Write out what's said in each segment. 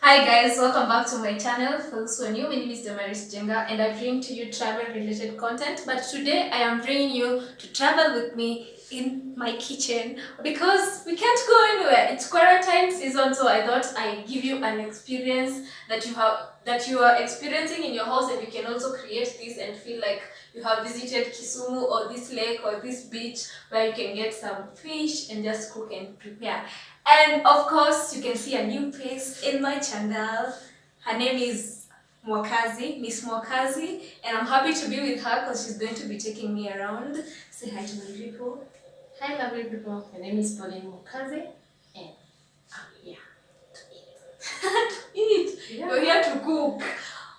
Hi guys, welcome back to my channel. For those who are new, my name is Damaris Njenga and I bring to you travel related content. But today I am bringing you to travel with me in my kitchen because we can't go anywhere. It's quarantine season, so I thought I'd give you an experience that you are experiencing in your house, and you can also create this and feel like you have visited Kisumu or this lake or this beach where you can get some fish and just cook and prepare. And of course, you can see a new face in my channel. Her name is Mwakazis, Miss Mwakazis, and I'm happy to be with her because she's going to be taking me around. Say hi to my people. Hi lovely people, my name is Mwakazis and I'm here to eat. Eat! Yeah. You're here to cook.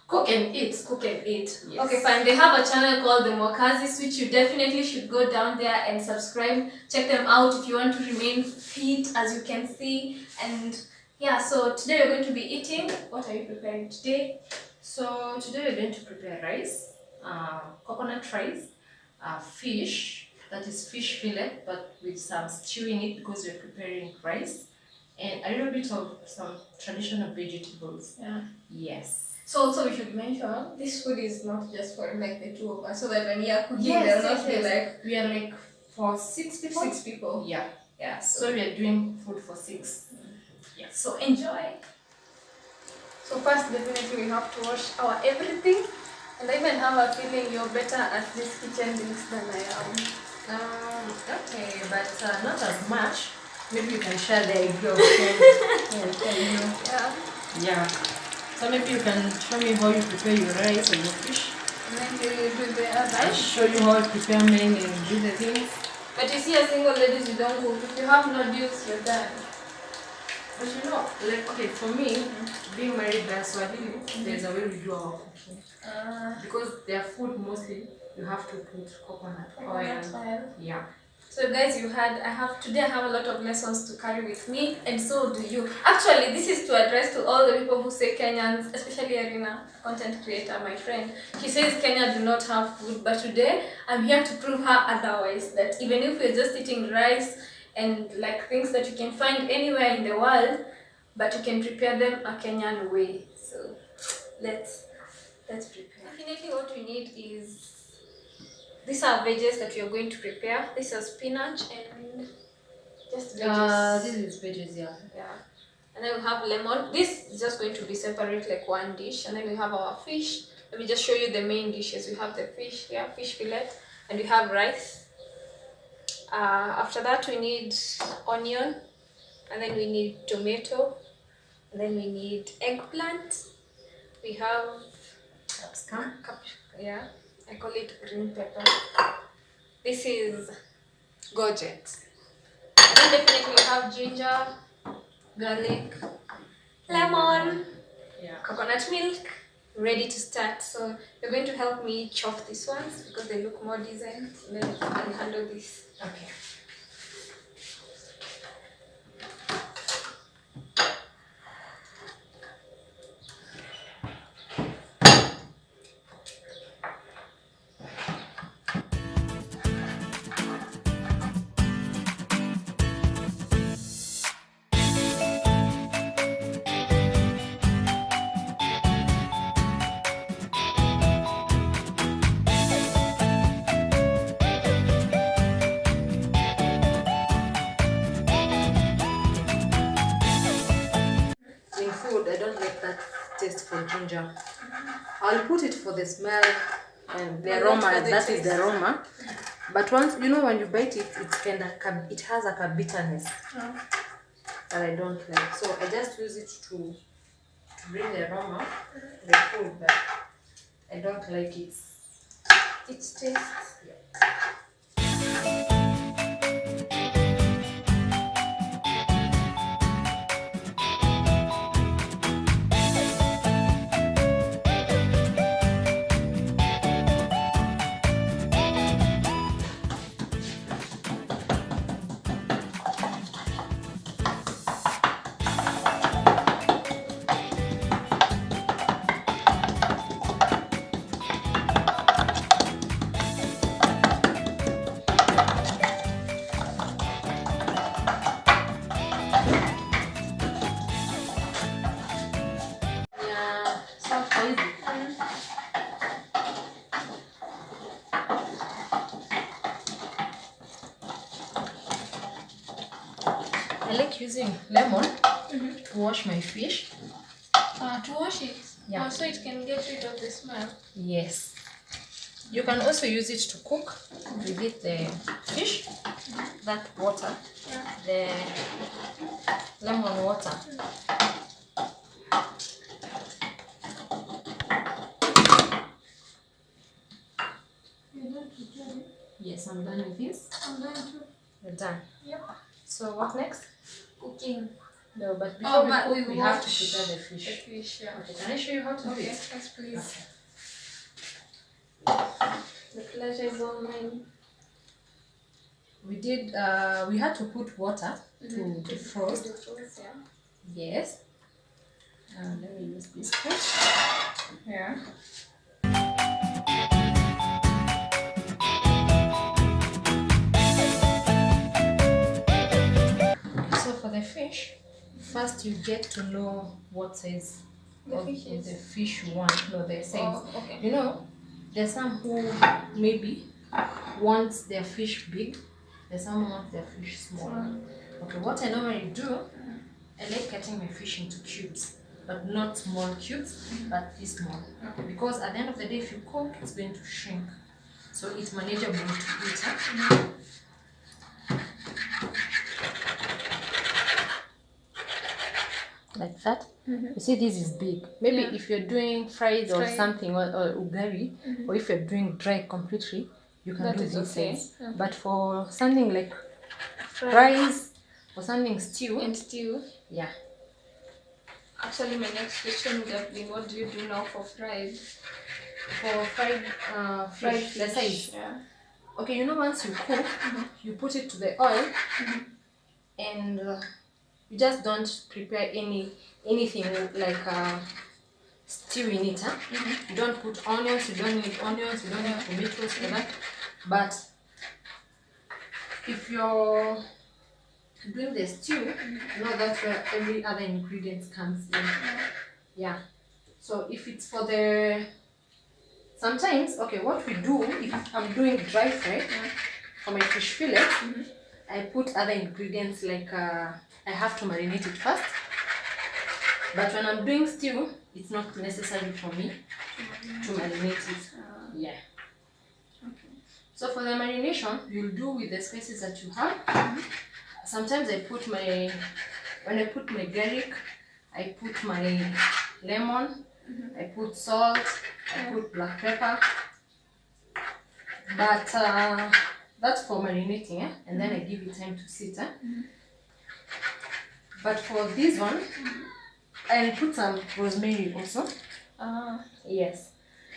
Cook and eat. Cook and eat. Yes. Okay, fine. They have a channel called the Mwakazis, which you definitely should go down there and subscribe. Check them out if you want to remain fit, as you can see. And yeah, so today we're going to be eating. What are you preparing today? So today we're going to prepare rice, coconut rice, fish, that is fish fillet, but with some stew in it because we're preparing rice, and a little bit of some traditional vegetables. Yeah. Yes. So also we should mention this food is not just for like the two of us, so that when you are cooking, Yes, they'll not be like we are like for 6 people. 6 people. Yeah. Yeah. So we are doing food for 6. Yeah. So enjoy. So first, definitely we have to wash our everything, and I even have a feeling you're better at this kitchen things than I am. Okay, but not as much. Maybe you can share the idea of Yeah. Yeah. So maybe you can show me how you prepare your rice or your fish. And then you do the I'll other. show you how to prepare mine and do the things. But you see, a single ladies, you don't cook. If you have noodles, you're done. But you know, like, okay, for me, being married by Swahili, there's a way we do our cooking. Because their food mostly, you have to put coconut oil. Yeah. So guys, today I have a lot of lessons to carry with me, and so do you. Actually, this is to address to all the people who say Kenyans, especially Arina, content creator, my friend. She says Kenya do not have food, but today I'm here to prove her otherwise, that even if we're just eating rice and like things that you can find anywhere in the world, but you can prepare them a Kenyan way. So let's prepare. Definitely what we need is, these are veggies that we are going to prepare. This is spinach and just veggies. This is veggies, yeah. Yeah. And then we have lemon. This is just going to be separate like one dish. And then we have our fish. Let me just show you the main dishes. We have the fish here, fish fillet, and we have rice. After that we need onion, and then we need tomato, and then we need eggplant. We have Capsicum. Yeah, I call it green pepper. This is gojet. And then definitely we have ginger, garlic, lemon, coconut milk, ready to start. So you're going to help me chop these ones because they look more decent, and then I'll handle this. Okay. In food, I don't like that taste for ginger. I'll put it for the smell and the aroma. That is the aroma. But once when you bite it, it has like a bitterness that I don't like. So I just use it to bring the aroma to the food, but I don't like its taste. Yeah. using lemon to wash my fish. To wash it? Yeah. So it can get rid of the smell? Yes. You can also use it to cook with it the fish, that water, the lemon water. Yes, I'm done with this. I'm done too. You're done. Yep. So what next? Cooking. No, but before we cook, we have to wash prepare the fish. The fish, yeah. Okay, can I show you how to do it? Yes, please. Okay. The pleasure is all mine. We had to put water to defrost. Yeah. Yes. Let me use this fish. Yeah. So for the fish, first you get to know what size of the fish you want. No, the size. Oh, okay. You know, there's some who maybe wants their fish big. There's some who want their fish small. Okay, what I normally do, I like cutting my fish into cubes, but not small cubes, but this small. Okay. Because at the end of the day, if you cook, it's going to shrink. So it's manageable to eat. Huh? Like that. You see, this is big. Maybe if you're doing fried or something, or ugari, or if you're doing dry completely, you can do this size. Okay. But for something like rice or something stew, yeah. Actually, my next question would have been, what do you do now for fried? For fried fish, the size. Yeah. Okay, you know, once you cook, you put it to the oil, and you just don't prepare anything like stew in it. Huh? You don't put onions, you don't need onions, you don't need tomatoes for that. But if you're doing the stew, you know that's where every other ingredient comes in. Yeah. So if it's for the sometimes, okay, what we do if I'm doing dry fry for my fish fillet, I put other ingredients like I have to marinate it first. But when I'm doing stew, it's not necessary for me to marinate it. Yeah. Okay. So for the marination, you'll do with the spices that you have. Sometimes I put when I put my garlic, I put my lemon, I put salt, I put black pepper. But that's for marinating, and then I give it time to sit. But for this one, I put some rosemary also. Yes,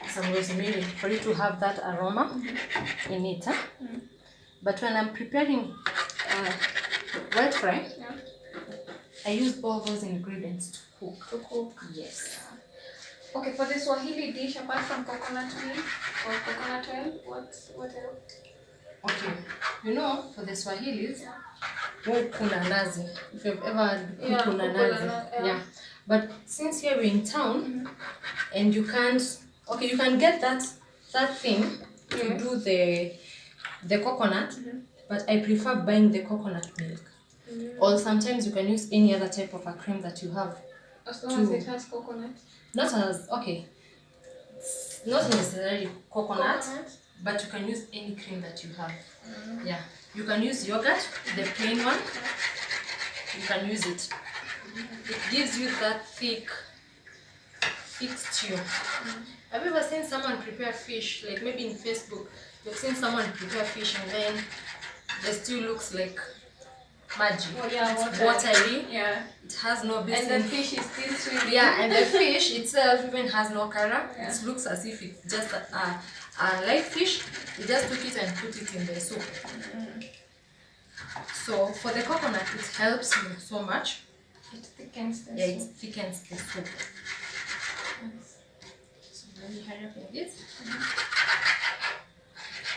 some rosemary for it to have that aroma in it. But when I'm preparing wet fry, I use all those ingredients to cook. Yes. Okay, for the Swahili dish, apart from coconut milk or coconut oil, what else? Okay, you know, for the Swahilis, kuna nazi. If you've ever had kuna nazi, yeah. But since here we're in town, and you can't, okay, you can get that thing to do the coconut, but I prefer buying the coconut milk. Or sometimes you can use any other type of a cream that you have. As long as it has coconut. Not necessarily coconut, but you can use any cream that you have. Yeah, you can use yogurt, the plain one. You can use it. It gives you that thick stew. Have you ever seen someone prepare fish, like maybe in Facebook, you've seen someone prepare fish and then the stew looks like magic. Oh, yeah, it's watery. Yeah. It has no basin. And the fish is still sweet. Yeah, and the fish itself even has no color. Yeah. It looks as if it's just a live fish. You just took it and put it in the soup. So for the coconut, it helps you so much. It thickens the soup. Yeah, it thickens the soup. So let me hurry up in this.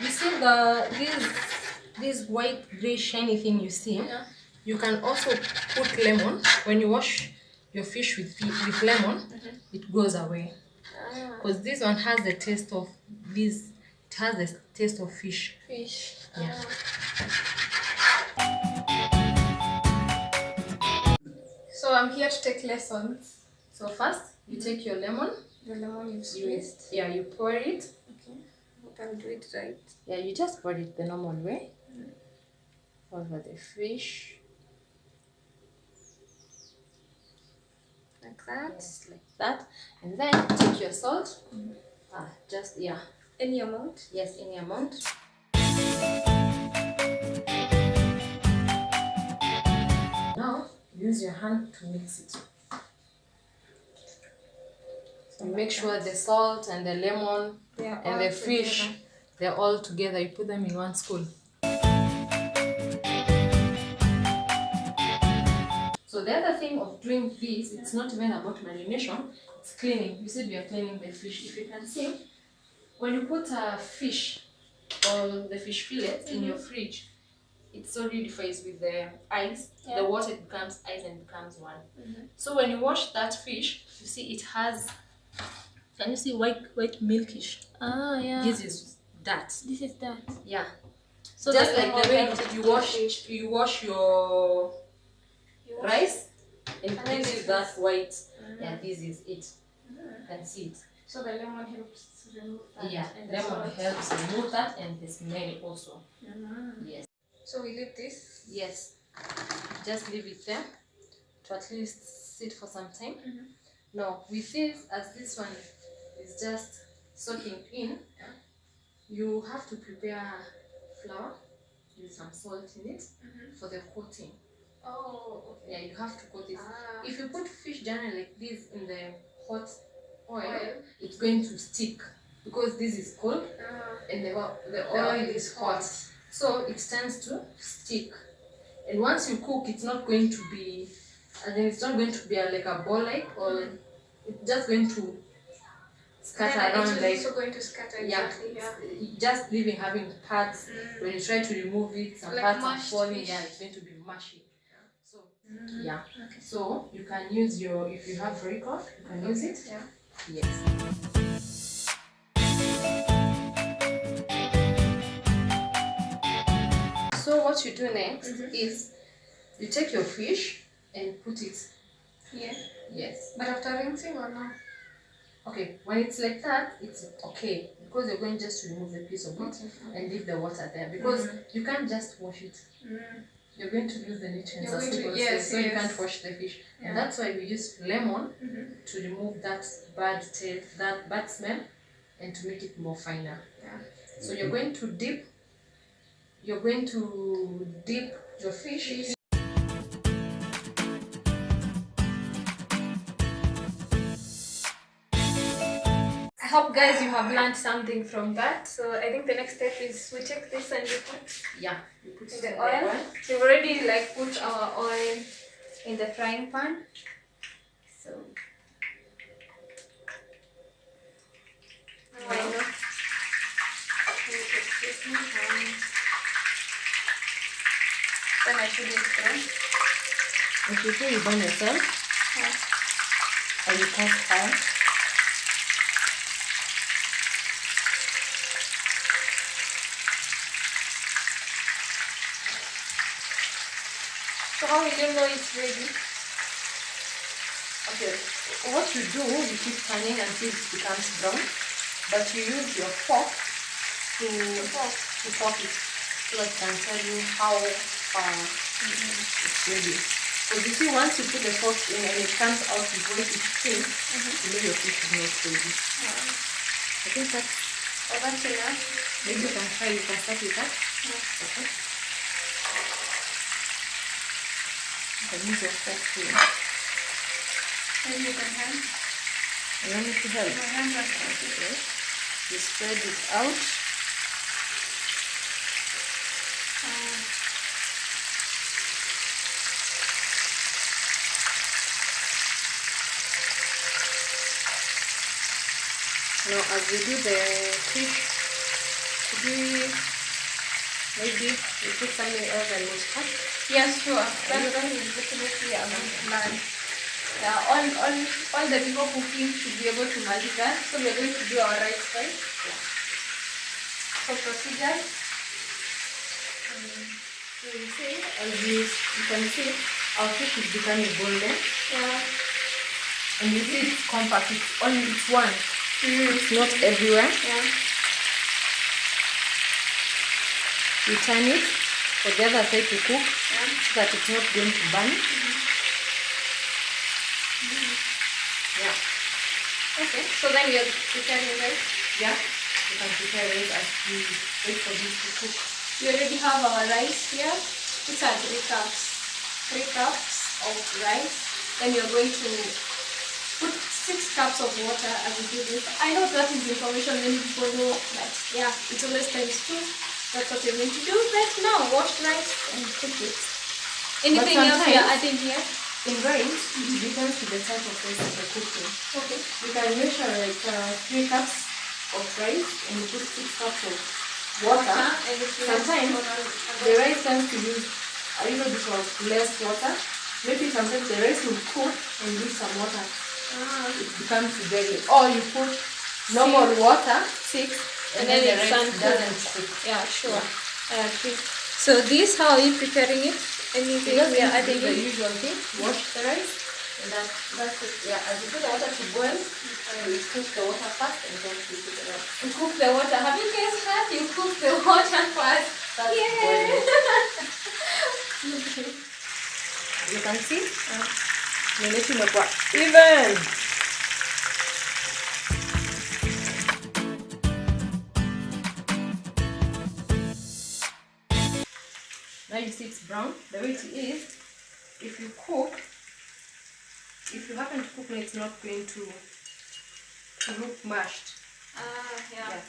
You see this white gray shiny thing you see? Yeah. You can also put lemon. When you wash your fish with lemon, it goes away. Because this one has the taste of this. It has the taste of fish. I'm here to take lessons. So first, you take your lemon. The lemon you squeezed. You pour it. Okay. Hope I'll do it right. Yeah, you just pour it the normal way. Over the fish. Like that. Yes, like that. And then take your salt. Just, Any amount? Yes, any amount. Now, use your hand to mix it. So make sure the salt and the lemon and the fish, they're all together. You put them in one spoon. So the other thing of doing this, it's not even about marination, it's cleaning. You said we are cleaning the fish. If you can see, when you put a fish or the fish fillet in your fridge, it solidifies with the ice. The water becomes ice and becomes one. So when you wash that fish, you see it has, can you see white milkish? Ah, yeah. This is that. This is that. Yeah. So just like the way you wash your rice and it gives you that white. Yeah, this is it. You can see it. So the lemon helps to remove that. Yeah, and lemon helps remove that and the smell also. Yes. So we leave this? Yes. Just leave it there to at least sit for some time. Now, with this, as this one is just soaking in, you have to prepare flour with some salt in it for the coating. Oh, okay. Yeah, you have to coat it. If you put fish generally like this in the hot oil, it's going to stick because this is cold and the oil is hot. So it tends to stick. And once you cook, it's not going to be, it's not going to be like a ball like, or it's just going to scatter around like. It's also going to scatter, exactly. Just leaving having parts. When you try to remove it, some like parts are falling. fish. Yeah, it's going to be mushy. So so you can use your, if you have Royco, you can use it. Yes. So what you do next is you take your fish and put it. Yes. But after rinsing or no? Okay, when it's like that, it's okay because you're going just to remove the piece of it and leave the water there because you can't just wash it. You're going to lose the nutrients as people say, so you can't wash the fish. And that's why we use lemon to remove that bad taste, that bad smell, and to make it more finer. So you're going to dip your fish. I hope guys you have learned something from that. So I think the next step is we take this and we put in the oil. We've already put our oil in the frying pan. So I know. Then I should it through. If you feel you burn yourself, or you cast fire. So how will you know it's ready? Okay, what you do, you keep turning until it becomes brown, but you use your fork to fork it so I can tell you how far it's ready. Because you see, once you put the fork in and it comes out before it thin, you know your fish is not ready. I think that's enough. Maybe you can try, you can start with that. Okay. You can use your fork too. Maybe you can help. I want you to help. My hands are okay. You spread it out. Now, as we do the fish, maybe we put something else than mustard? Yes, sure. That is definitely a plan. Yeah, all the people cooking should be able to multitask. So we are going to do our right side. So procedure. So you see, as you can see, our fish is becoming golden. Yeah. And you see it's compact, it's one. It's not everywhere. Yeah. You turn it for the other side to cook, so that it's not going to burn. Yeah. Okay, so then you're preparing rice? Yeah, you can prepare it as we wait for this to cook. We already have our rice here. These are 3 cups. 3 cups of rice. Then you're going to put 6 cups of water as we do this. I know that is information many people know, but yeah, it's always times 2. That's what you're going to do right now. Wash rice and cook it. Anything else you're adding here? In rice, it depends on the type of rice that you're cooking. Okay. You can measure like 3 cups of rice and you put 6 cups of water. And sometimes the rice tends to use a little bit of less water. Maybe sometimes the rice will cook and use some water. It becomes jelly. Or you put normal water, 6, and then the rice doesn't cook. Yeah, sure. I agree. So this, how are you preparing it? Anything we are adding the usual thing. Wash the rice. And that's it. Yeah, as you put the water to boil, you cook the water first and then you put the rice. You cook the water. Have you guys heard? You cook the water first. That's boiling. You can see? Even. Now you see it's brown. The way it is, if you cook, if you happen to cook, it's not going to look mashed. Yeah.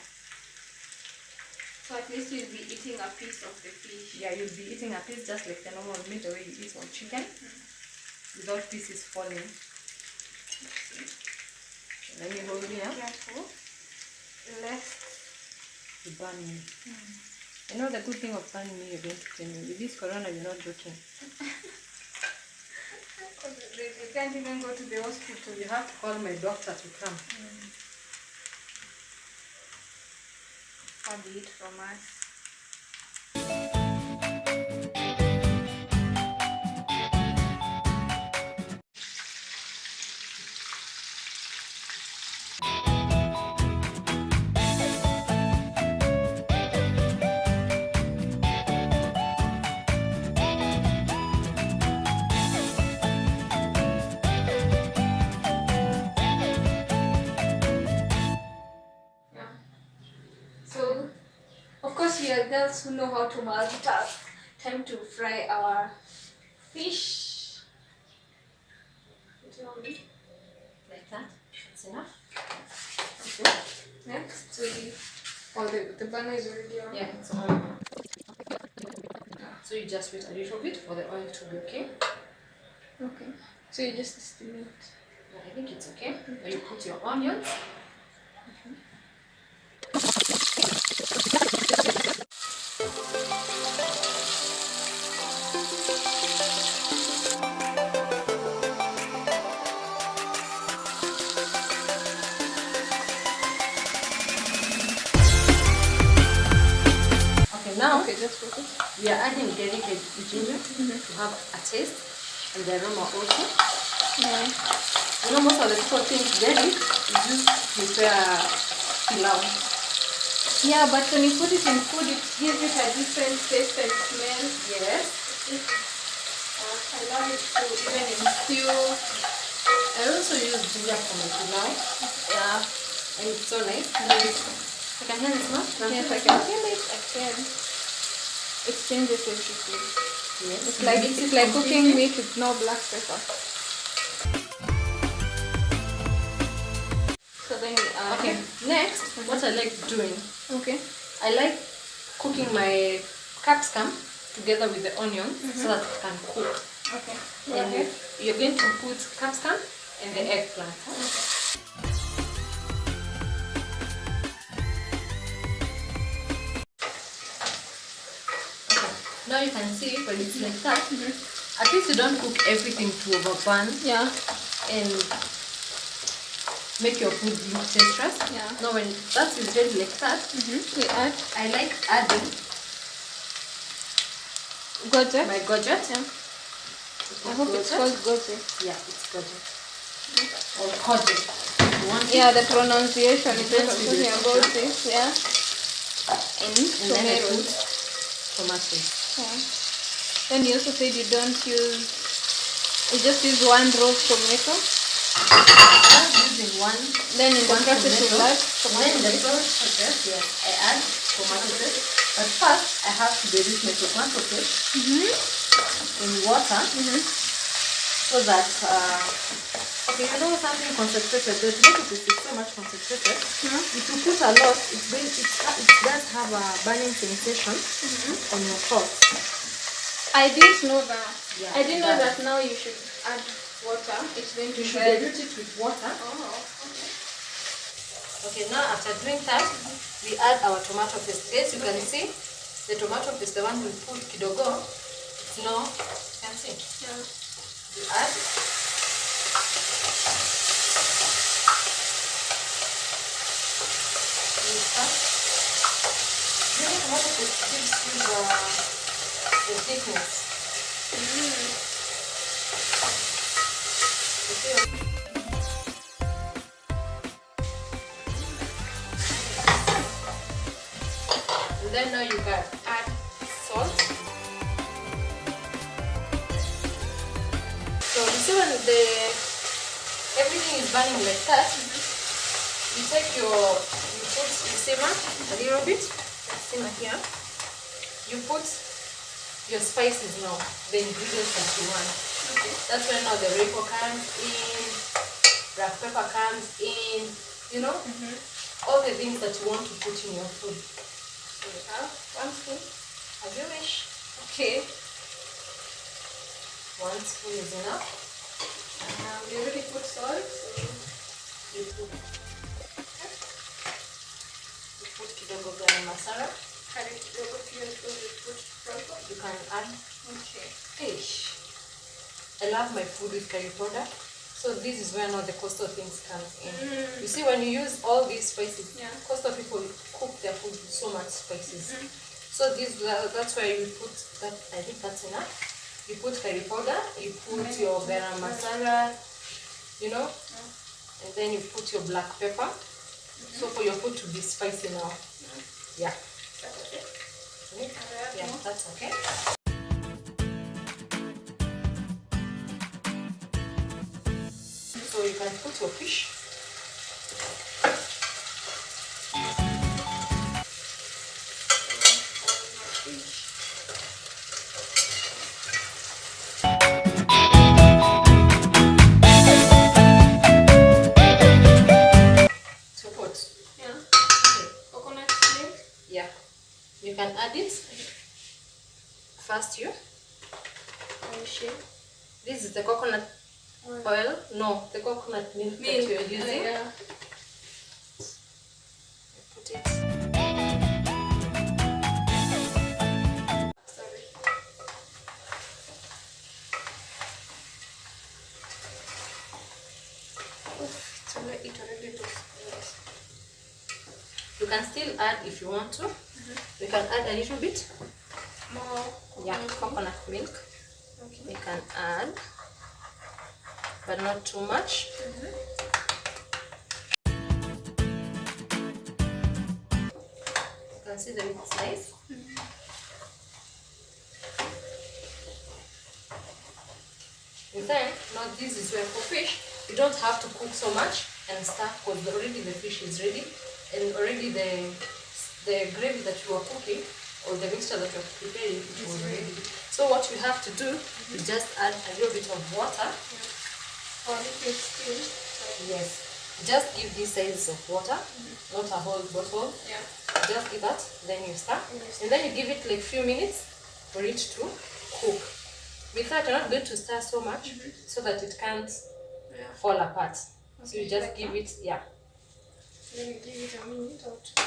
So at least you'll be eating a piece of the fish. Yeah, you'll be eating a piece just like the normal meat, the way you eat on chicken, without pieces falling. Let me hold it up. Careful. Left. You burn me. You know the good thing of burning me, you're going to tell me. With this corona, you're not joking. You can't even go to the hospital. You have to call my doctor to come. Far be it from us. So, of course, we are girls who know how to multitask. Time to fry our fish. Like that. That's enough. Next, the burner is already on. Yeah, it's on. So you just wait a little bit for the oil to be okay. Okay. So you just steam it. Yeah, I think it's okay. Then you put your onions. Now we are adding delicate ginger to have a taste and the aroma also. Yeah. You know, most of the people think garlic is used to prepare pilau. Yeah, but when you put it in food, it gives it a different taste and smell. Yes. I love it too, even in stew. I also use ginger for my pilau. Yeah. And it's so nice. I can hear it smell? Yes, I can feel it. I can. It changes everything. Yes. It's like cooking meat with no black pepper. So then we add. Okay. Next, what I like doing. Okay. I like cooking my capsicum together with the onion so that it can cook. Okay. And you're going to put capsicum and the eggplant. Now you can see when it's like that, at least you don't cook everything to overburn. Yeah. And make your food look tasteless. Yeah. Now when that is ready like that, We add I like adding gojet. my gojet. Yeah. I hope it's called goji. Yeah, it's goji. Or koji. Yeah, the pronunciation is what I'm talking about this, yeah. And then I put tomatoes. tomatoes. Yeah. Then you also said you don't use, you just use one raw tomato. I'm using one. Then in the process you add Then in the process, yes, I add tomato paste. But first, I have to dilute my tomato paste in water so that, okay, you know something concentrated. The tomato paste is so much concentrated. If you put a lot, it does have a burning sensation on your throat. I didn't know that. Yeah, I didn't know that now you should add water. It's going to dilute it with water. Oh, okay. Okay, now after doing that, we add our tomato paste. As you can see, the tomato paste, the one we put kidogo, it's no, you can see. Yeah. We add. Really, tomato paste gives you the thickness. And then now you can add salt. So you see when everything is burning like that, you simmer a little bit, simmer here. You put your spices now, the ingredients that you want. Okay. That's when now the rainbow comes in, black pepper comes in, you know, all the things that you want to put in your food. So you have 1 spoon, as you wish. Okay. 1 spoon is enough. You already put salt. You put kidogo garam masala. You can add. Okay. Fish. I love my food with curry powder. So this is where now the coastal things come in. You see, when you use all these spices, coastal people cook their food with so much spices. So that's why you put that. I think that's enough. You put curry powder, you put your garam masala, you know, and then you put your black pepper. So for your food to be spicy now. Yeah. Yeah, that's okay. So you can put your fish. So what? Yeah. Okay. Coconut milk. Yeah. You can add it. First this is the coconut oil. No, the coconut milk that you're using. Yeah. Put it. Sorry. It already looks nice. You can still add if you want to. You can add a little bit More. coconut milk. Okay. You can add, but not too much. You can see that it's nice. And then, now this is where for fish, you don't have to cook so much and stuff because already the fish is ready and already the gravy that you are cooking or the mixture that you are preparing it was ready. So what you have to do is just add a little bit of water. Or liquid still. Yes. Just give this size of water, not a whole bottle. Yeah. Just give that, then you stir. And then you give it like few minutes for it to cook. With that, you're not going to stir so much so that it can't fall apart. So you just give it, Then you give it a minute or two.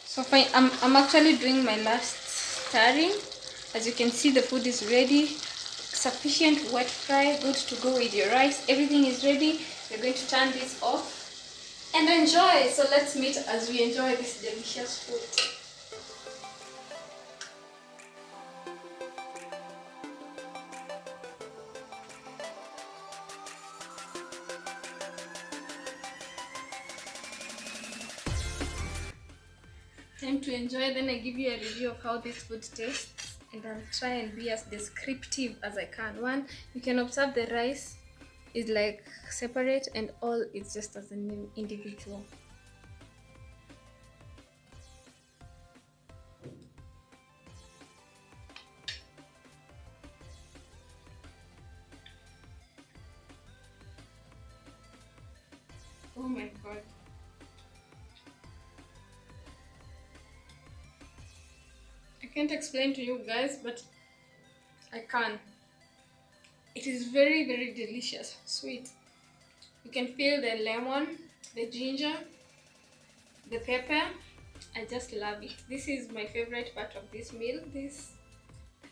So fine, I'm actually doing my last stirring. As you can see, the food is ready. Sufficient wet fry, good to go with your rice. Everything is ready. We're going to turn this off and enjoy. So let's meet as we enjoy this delicious food. Time to enjoy, then I give you a review of how this food tastes, and I'll try and be as descriptive as I can. One, you can observe the rice is like separate and all is just as an individual. Oh my god. I can't explain to you guys, but I can. It is very, very delicious, sweet. You can feel the lemon, the ginger, the pepper. I just love it. This is my favorite part of this meal. This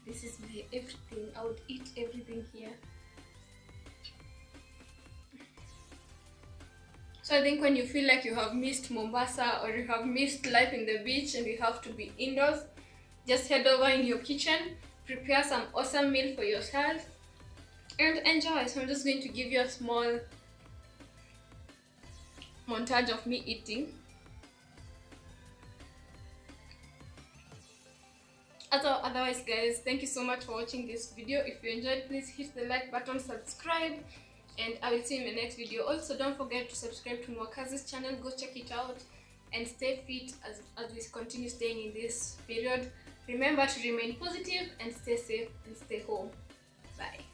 is my everything. I would eat everything here. So I think when you feel like you have missed Mombasa or you have missed life in the beach and you have to be indoors, just head over in your kitchen, prepare some awesome meal for yourself, and enjoy. So I'm just going to give you a small montage of me eating. Otherwise guys, thank you so much for watching this video. If you enjoyed, please hit the like button, subscribe, and I will see you in the next video. Also, don't forget to subscribe to Mwakazis channel. Go check it out and stay fit as we continue staying in this period. Remember to remain positive and stay safe and stay home. Bye.